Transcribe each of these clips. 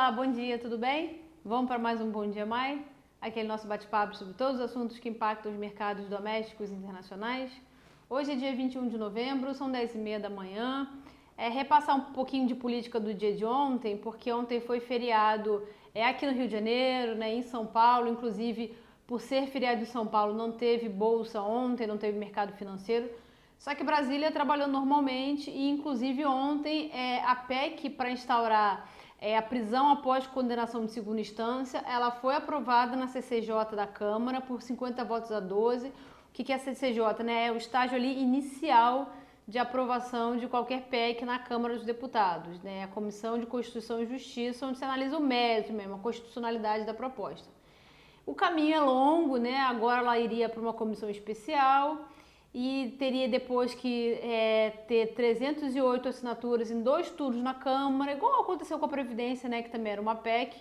Olá, bom dia, tudo bem? Vamos para mais um Bom Dia Mai, aquele nosso bate-papo sobre todos os assuntos que impactam os mercados domésticos e internacionais. Hoje é dia 21 de novembro, são 10h30 da manhã. Repassar um pouquinho de política do dia de ontem, porque ontem foi feriado aqui no Rio de Janeiro, né, em São Paulo, inclusive por ser feriado em São Paulo não teve bolsa ontem, não teve mercado financeiro. Só que Brasília trabalhou normalmente e inclusive ontem a PEC para instaurar a prisão após condenação de segunda instância, ela foi aprovada na CCJ da Câmara por 50 votos a 12. O que é a CCJ? Né? É o estágio ali inicial de aprovação de qualquer PEC na Câmara dos Deputados, né? A Comissão de Constituição e Justiça, onde se analisa o mérito mesmo, a constitucionalidade da proposta. O caminho é longo, né? Agora ela iria para uma comissão especial e teria depois que ter 308 assinaturas em 2 turnos na Câmara, igual aconteceu com a Previdência, né? Que também era uma PEC.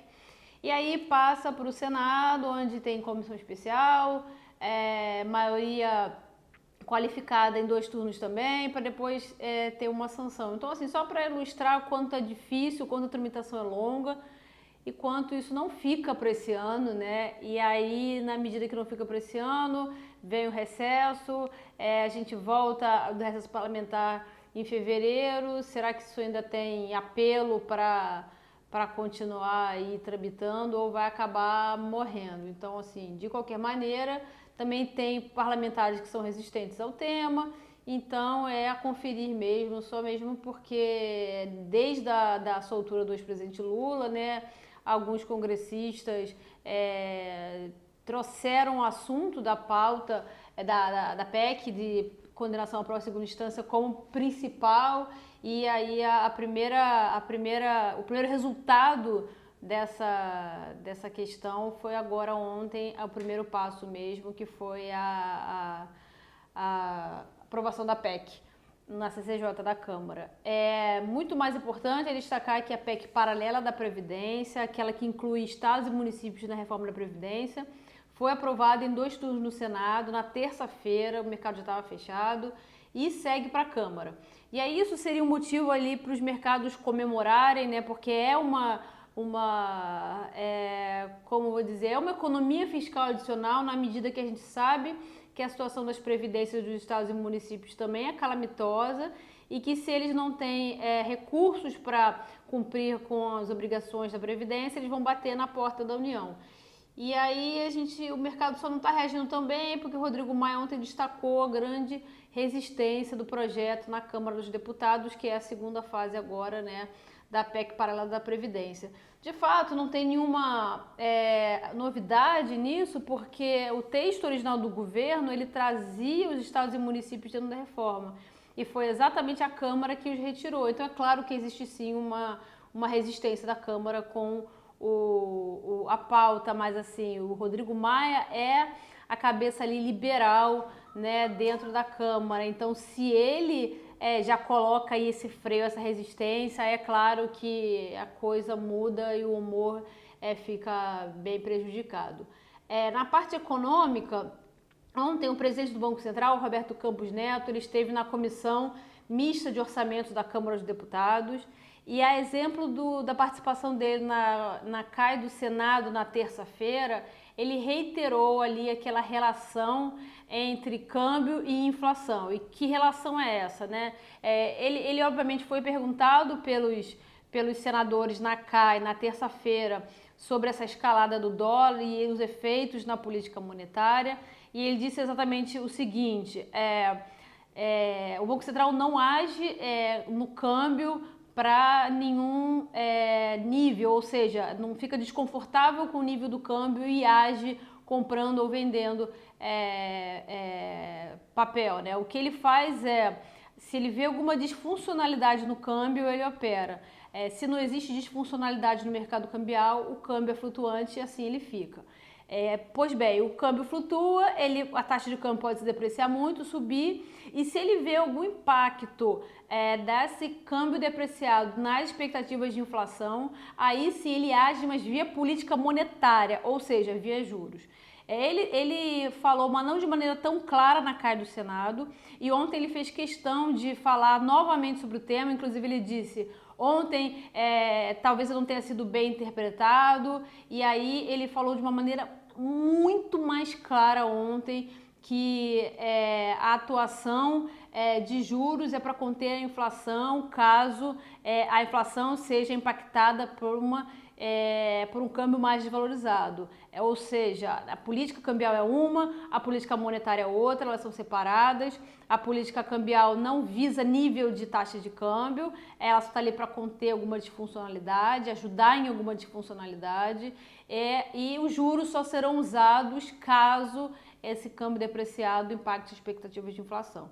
E aí passa para o Senado, onde tem comissão especial, maioria qualificada em 2 turnos também, para depois ter uma sanção. Então, assim, só para ilustrar o quanto é difícil, o quanto a tramitação é longa e quanto isso não fica para esse ano, né? E aí, na medida que não fica para esse ano, vem o recesso, a gente volta do recesso parlamentar em fevereiro. Será que isso ainda tem apelo para continuar aí tramitando ou vai acabar morrendo? Então, assim, de qualquer maneira, também tem parlamentares que são resistentes ao tema, então é a conferir mesmo, só mesmo porque desde a soltura do ex-presidente Lula, né, alguns congressistas trouxeram o assunto da pauta da PEC de condenação à prova de segunda instância como principal, e aí o primeiro resultado dessa questão foi agora ontem, o primeiro passo mesmo, que foi a aprovação da PEC na CCJ da Câmara. É muito mais importante destacar que a PEC paralela da Previdência, aquela que inclui estados e municípios na reforma da Previdência, foi aprovada em 2 turnos no Senado, na terça-feira, o mercado já estava fechado, e segue para a Câmara. E aí isso seria um motivo ali para os mercados comemorarem, né, porque como vou dizer, é uma economia fiscal adicional, na medida que a gente sabe que a situação das previdências dos estados e municípios também é calamitosa e que se eles não têm recursos para cumprir com as obrigações da Previdência, eles vão bater na porta da União. E aí o mercado só não está reagindo tão bem porque o Rodrigo Maia ontem destacou a grande resistência do projeto na Câmara dos Deputados, que é a segunda fase agora, né, da PEC paralela da Previdência. De fato, não tem nenhuma novidade nisso, porque o texto original do governo, ele trazia os estados e municípios dentro da reforma. E foi exatamente a Câmara que os retirou. Então, é claro que existe sim uma resistência da Câmara com a pauta, mas assim, o Rodrigo Maia é a cabeça ali liberal, né, dentro da Câmara. Então, se ele já coloca aí esse freio, essa resistência, é claro que a coisa muda e o humor fica bem prejudicado. Na parte econômica, ontem o presidente do Banco Central, Roberto Campos Neto, ele esteve na comissão mista de orçamento da Câmara dos Deputados e a exemplo da participação dele na CAI do Senado na terça-feira, ele reiterou ali aquela relação entre câmbio e inflação. E que relação é essa, né? Ele obviamente foi perguntado pelos senadores na CAI na terça-feira sobre essa escalada do dólar e os efeitos na política monetária. E ele disse exatamente o seguinte: o Banco Central não age no câmbio para nenhum nível, ou seja, não fica desconfortável com o nível do câmbio e age comprando ou vendendo papel, né? O que ele faz se ele vê alguma disfuncionalidade no câmbio, ele opera. Se não existe disfuncionalidade no mercado cambial, o câmbio é flutuante e assim ele fica. Pois bem, o câmbio flutua, a taxa de câmbio pode se depreciar muito, subir, e se ele vê algum impacto desse câmbio depreciado nas expectativas de inflação, aí sim ele age, mas via política monetária, ou seja, via juros. Ele falou, mas não de maneira tão clara na CAI do Senado, e ontem ele fez questão de falar novamente sobre o tema, inclusive ele disse: Ontem, talvez eu não tenha sido bem interpretado, e aí ele falou de uma maneira muito mais clara ontem que a atuação de juros é para conter a inflação caso a inflação seja impactada por um câmbio mais desvalorizado. Ou seja, a política cambial é uma, a política monetária é outra, elas são separadas. A política cambial não visa nível de taxa de câmbio, ela só está ali para conter alguma disfuncionalidade, ajudar em alguma disfuncionalidade, e os juros só serão usados caso esse câmbio depreciado impacte expectativas de inflação.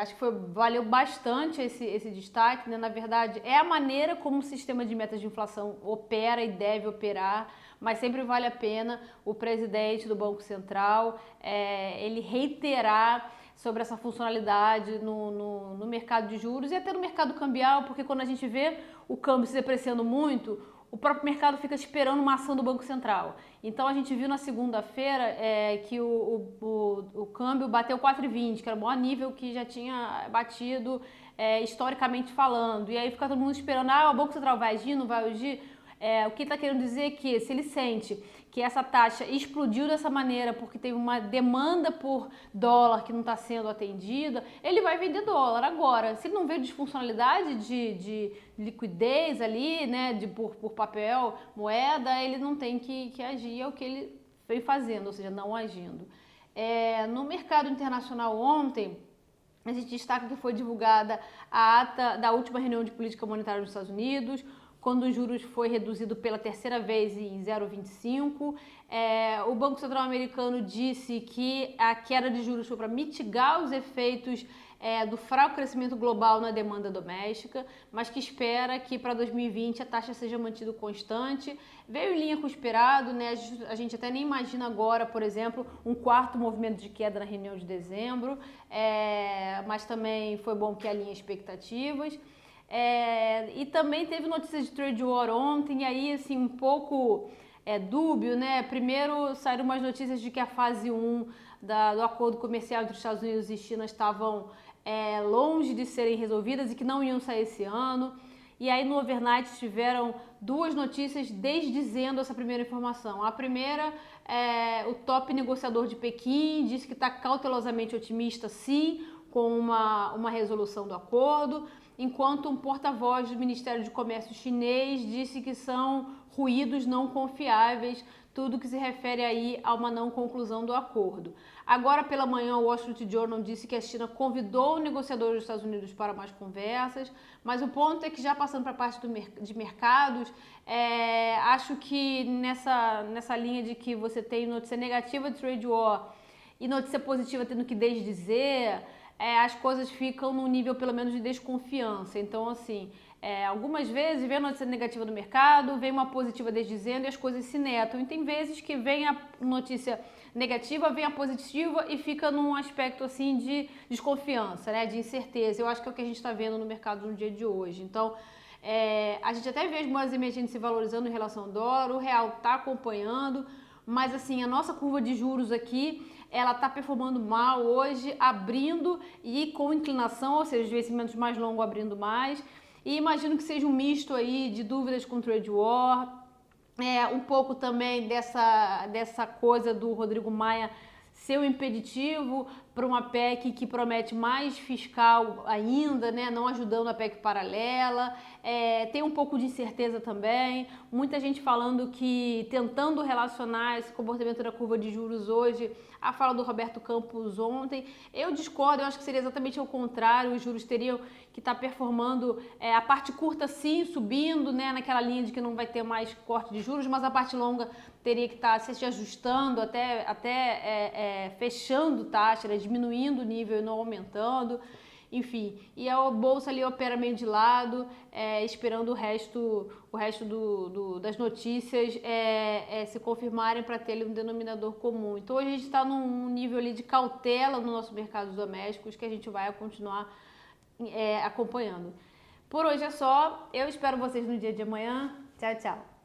Acho que valeu bastante esse destaque, né? Na verdade, é a maneira como o sistema de metas de inflação opera e deve operar, mas sempre vale a pena o presidente do Banco Central ele reiterar sobre essa funcionalidade no mercado de juros e até no mercado cambial, porque quando a gente vê o câmbio se depreciando muito, o próprio mercado fica esperando uma ação do Banco Central. Então a gente viu na segunda-feira que o câmbio bateu 4,20, que era o maior nível que já tinha batido historicamente falando. E aí fica todo mundo esperando, o Banco Central vai agir, não vai agir? O que está querendo dizer é que se ele sente que essa taxa explodiu dessa maneira porque teve uma demanda por dólar que não está sendo atendida, ele vai vender dólar. Agora, se ele não vê disfuncionalidade de liquidez ali, né, por papel, moeda, ele não tem que agir, é o que ele vem fazendo, ou seja, não agindo. No mercado internacional ontem, a gente destaca que foi divulgada a ata da última reunião de política monetária dos Estados Unidos, quando os juros foi reduzido pela terceira vez em 0,25. O Banco Central americano disse que a queda de juros foi para mitigar os efeitos do fraco crescimento global na demanda doméstica, mas que espera que para 2020 a taxa seja mantida constante. Veio em linha com o esperado, né? A gente até nem imagina agora, por exemplo, um quarto movimento de queda na reunião de dezembro, mas também foi bom que alinhe expectativas. E também teve notícias de trade war ontem, e aí assim um pouco dúbio, né? Primeiro saíram umas notícias de que a fase 1 do acordo comercial entre os Estados Unidos e China estavam longe de serem resolvidas e que não iam sair esse ano. E aí no overnight tiveram duas notícias desdizendo essa primeira informação. A primeira, o top negociador de Pequim disse que está cautelosamente otimista, sim, com uma resolução do acordo, enquanto um porta-voz do Ministério de Comércio chinês disse que são ruídos não confiáveis, tudo que se refere aí a uma não conclusão do acordo. Agora pela manhã o Wall Street Journal disse que a China convidou o negociador dos Estados Unidos para mais conversas, mas o ponto é que já passando para a parte de mercados, acho que nessa linha de que você tem notícia negativa de trade war e notícia positiva tendo que desdizer, as coisas ficam num nível pelo menos de desconfiança. Então, assim, algumas vezes vem a notícia negativa do mercado, vem uma positiva desdizendo e as coisas se netam. E tem vezes que vem a notícia negativa, vem a positiva e fica num aspecto assim de desconfiança, né, de incerteza. Eu acho que é o que a gente está vendo no mercado no dia de hoje. Então, a gente até vê as moedas emergentes se valorizando em relação ao dólar, o real está acompanhando, mas assim, a nossa curva de juros aqui, ela está performando mal hoje, abrindo e com inclinação, ou seja, os vencimentos mais longos abrindo mais. E imagino que seja um misto aí de dúvidas com trade war, um pouco também dessa coisa do Rodrigo Maia ser um impeditivo para uma PEC que promete mais fiscal ainda, né, não ajudando a PEC paralela. Tem um pouco de incerteza também, muita gente falando que, tentando relacionar esse comportamento da curva de juros hoje à fala do Roberto Campos ontem. Eu discordo, eu acho que seria exatamente o contrário, os juros teriam que estar performando a parte curta sim, subindo, né, naquela linha de que não vai ter mais corte de juros, mas a parte longa teria que estar se ajustando, até fechando taxa, né, diminuindo o nível e não aumentando, enfim. E a bolsa ali opera meio de lado, esperando o resto das notícias se confirmarem para ter ali um denominador comum. Então hoje a gente está num nível ali de cautela no nosso mercado domésticos que a gente vai continuar acompanhando. Por hoje é só, eu espero vocês no dia de amanhã. Tchau, tchau!